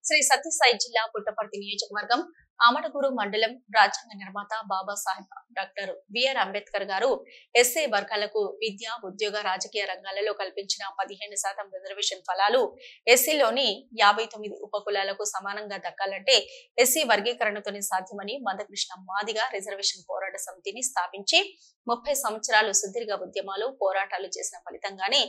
శ్రీ సత్యసాయి జిల్లా పుట్టపర్తి నియోజకవర్గం ఆమడగూరు మండలం రాజ్యాంగ నిర్మాత బాబాసాహెబ్ డాక్టర్ బిఆర్ అంబేద్కర్ గారు ఎస్సీ వర్గాలకు విద్య, ఉద్యోగ, రాజకీయ రంగాలలో కల్పించిన 15% రిజర్వేషన్ ఫలాలు ఎస్సీలోని 59 ఉపకులాలకు సమానంగా దక్కాలంటే ఎస్సీ వర్గీకరణతోనే సాధ్యమని మందకృష్ణ మాదిగ రిజర్వేషన్ పోరాట సమితిని స్థాపించి 30 సంవత్సరాలు సుదీర్ఘ ఉద్యమాలు, పోరాటాలు చేసిన ఫలితంగానే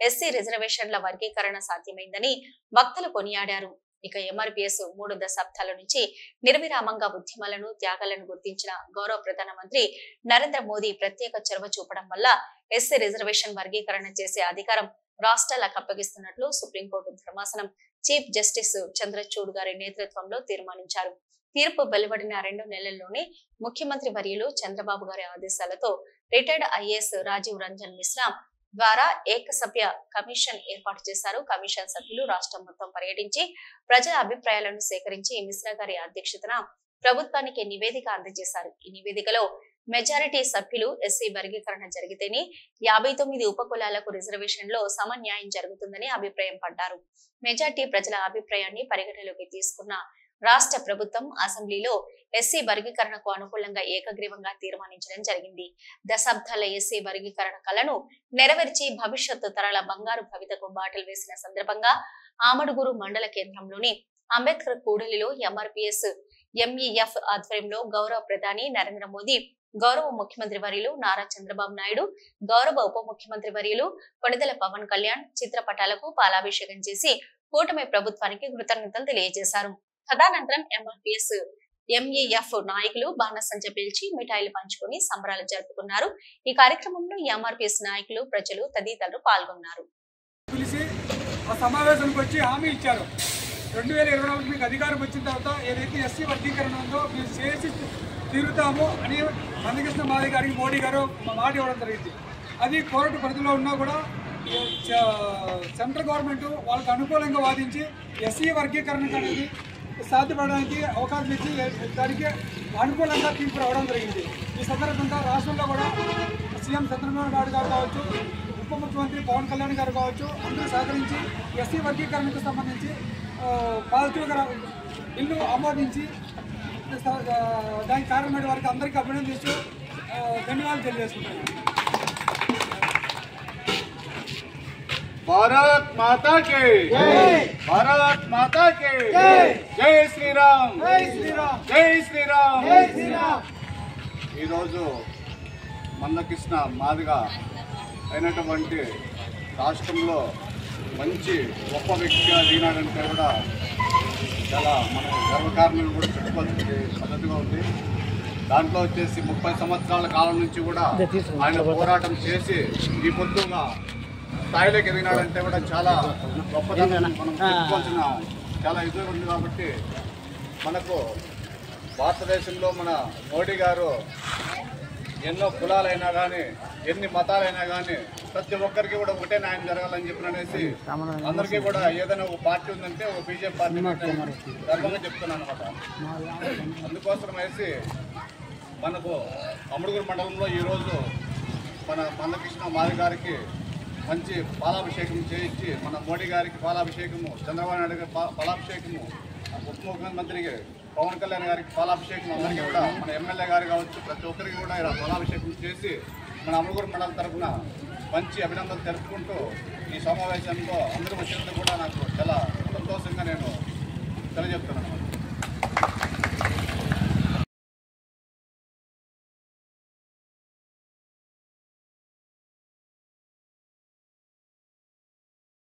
ఎస్సీ రిజర్వేషన్ల వర్గీకరణ సాధ్యమైందని వక్తలు కొనియాడారు. ఇక ఎంఆర్పీఎస్ 3 దశాబ్దాల నుంచి నిర్విరామంగా ఉద్యమాలను, త్యాగాలను గుర్తించిన గౌరవ ప్రధానమంత్రి నరేంద్ర మోదీ ప్రత్యేక చొరవ చూపడం వల్ల ఎస్సీ రిజర్వేషన్ వర్గీకరణ చేసే అధికారం రాష్ట్రాలకు అప్పగిస్తున్నట్లు సుప్రీంకోర్టు ధర్మాసనం చీఫ్ జస్టిస్ చంద్రచూడ్ గారి నేతృత్వంలో తీర్మానించారు. తీర్పు వెలువడిన 2 నెలల్లోనే ముఖ్యమంత్రి వర్యులు చంద్రబాబు గారి ఆదేశాలతో రిటైర్డ్ ఐఏఎస్ రాజీవ్ రంజన్ మిశ్రా ద్వారా ఏకసభ్య కమిషన్ ఏర్పాటు చేశారు. కమిషన్ సభ్యులు రాష్ట్రం మొత్తం పర్యటించి ప్రజల అభిప్రాయాలను సేకరించి మిశ్రా గారి అధ్యక్షతన ప్రభుత్వానికి నివేదిక అందజేశారు. ఈ నివేదికలో మెజారిటీ సభ్యులు ఎస్సీ వర్గీకరణ జరిగితేనే 59 ఉపకులాలకు రిజర్వేషన్ లో సమన్యాయం జరుగుతుందని అభిప్రాయం పడ్డారు. మెజారిటీ ప్రజల అభిప్రాయాన్ని పరిగణలోకి తీసుకున్న రాష్ట్ర ప్రభుత్వం అసెంబ్లీలో ఎస్సీ వర్గీకరణకు అనుకూలంగా ఏకగ్రీవంగా తీర్మానించడం జరిగింది. దశాబ్దాల ఎస్సీ వర్గీకరణ కలను నెరవేర్చి భవిష్యత్తు తరాల బంగారు భవితకు బాటలు వేసిన సందర్భంగా ఆమడుగురు మండల కేంద్రంలోని అంబేద్కర్ కూడలిలో ఎంఆర్పీఎస్ ఎంఈఎఫ్ ఆధ్వర్యంలో గౌరవ ప్రధాని నరేంద్ర మోదీ, గౌరవ ముఖ్యమంత్రి వర్యులు నారా చంద్రబాబు నాయుడు, గౌరవ ఉప ముఖ్యమంత్రి వర్యులు కొణిదెల పవన్ కళ్యాణ్ చిత్రపటాలకు పాలాభిషేకం చేసి కూటమి ప్రభుత్వానికి కృతజ్ఞతలు తెలియజేశారు. తదనంతరం ఎంఆర్పీఎస్ ఎంఈఎఫ్ నాయకులు బాణసంచ పిలిచి మిఠాయిలు పంచుకొని సంబరాలు జరుపుకున్నారు. ఈ కార్యక్రమంలో ఎంఆర్పీఎస్ నాయకులు, ప్రజలు తదితరులు పాల్గొన్నారు. సమావేశానికి వచ్చి హామీ ఇచ్చారు. 2024 మీకు అధికారం వచ్చిన తర్వాత ఏదైతే ఎస్సీ వర్గీకరణ ఉందో మీరు చేసి తిరుగుతాము అని మందకృష్ణ మాది గారికి మోడీ గారు మాట ఇవ్వడం జరిగింది. అది కోర్టు పరిధిలో ఉన్నా కూడా సెంట్రల్ గవర్నమెంట్ వాళ్ళకి అనుకూలంగా వాదించి ఎస్సీ వర్గీకరణ అనేది సాధ్యపడడానికి అవకాశం ఇచ్చి దానికి అనుకూలంగా తీర్పు రావడం జరిగింది. ఈ సందర్భంగా రాష్ట్రంలో కూడా సీఎం చంద్రబాబు నాయుడు గారు కావచ్చు, ఉప ముఖ్యమంత్రి పవన్ కళ్యాణ్ గారు కావచ్చు, అందరూ సహకరించి ఎస్సీ వర్గీకరణకు సంబంధించి పాజిటివ్గా బిల్లు ఆమోదించి దానికి కారణమైన వారికి అందరికీ అభినందిస్తూ ధన్యవాదాలు తెలియజేస్తున్నాను. भारत माता के जय, भारत माता के जय, जय श्री राम, जय श्री राम, जय श्री राम, जय श्री राम. ఈ రోజు మందకృష్ణ మాదిగా అయినటువంటి రాష్ట్రంలో మంచి గొప్ప వ్యక్తిగా దిగినాడంటే కూడా చాలా మనం గర్వకారణం కూడా చెప్పుకోవాల్సిన పద్ధతిగా ఉంది. దాంట్లో వచ్చేసి 30 సంవత్సరాల కాలం నుంచి కూడా ఆయన పోరాటం చేసి ఈ పొద్దుగా స్థాయిలోకి ఎదిగినాడంటే కూడా చాలా గొప్పదనం మనం చెప్పుకోవాల్సిన చాలా ఎదురు ఉంది. కాబట్టి మనకు భారతదేశంలో మన మోడీ గారు ఎన్నో కులాలైనా కానీ, ఎన్ని మతాలైనా కానీ ప్రతి ఒక్కరికి కూడా ఒకటే న్యాయం జరగాలని చెప్పిననేసి అందరికీ కూడా ఏదైనా ఒక పార్టీ ఉందంటే ఒక బీజేపీ పార్టీ గర్వంగా చెప్తున్నాను అనమాట. అందుకోసం వేసి మనకు అమడుగురు మండలంలో ఈరోజు మన మందకృష్ణ మాది గారికి మంచి పాలాభిషేకం చేయించి మన మోడీ గారికి పాలాభిషేకము, చంద్రబాబు నాయుడు గారికి పాలాభిషేకము, ఉప ముఖ్యమంత్రికి పవన్ కళ్యాణ్ గారికి పాలాభిషేకం, అందరికీ కూడా మన ఎమ్మెల్యే గారు కావచ్చు ప్రతి ఒక్కరికి కూడా ఇలా పాలాభిషేకం చేసి మన అమడుగురు మండలం తరఫున మంచి అభినందనలు తెలుపుకుంటూ ఈ సమావేశంలో అందరూ వచ్చినందుకు కూడా నాకు చాలా సంతోషంగా నేను తెలియజేస్తున్నాను.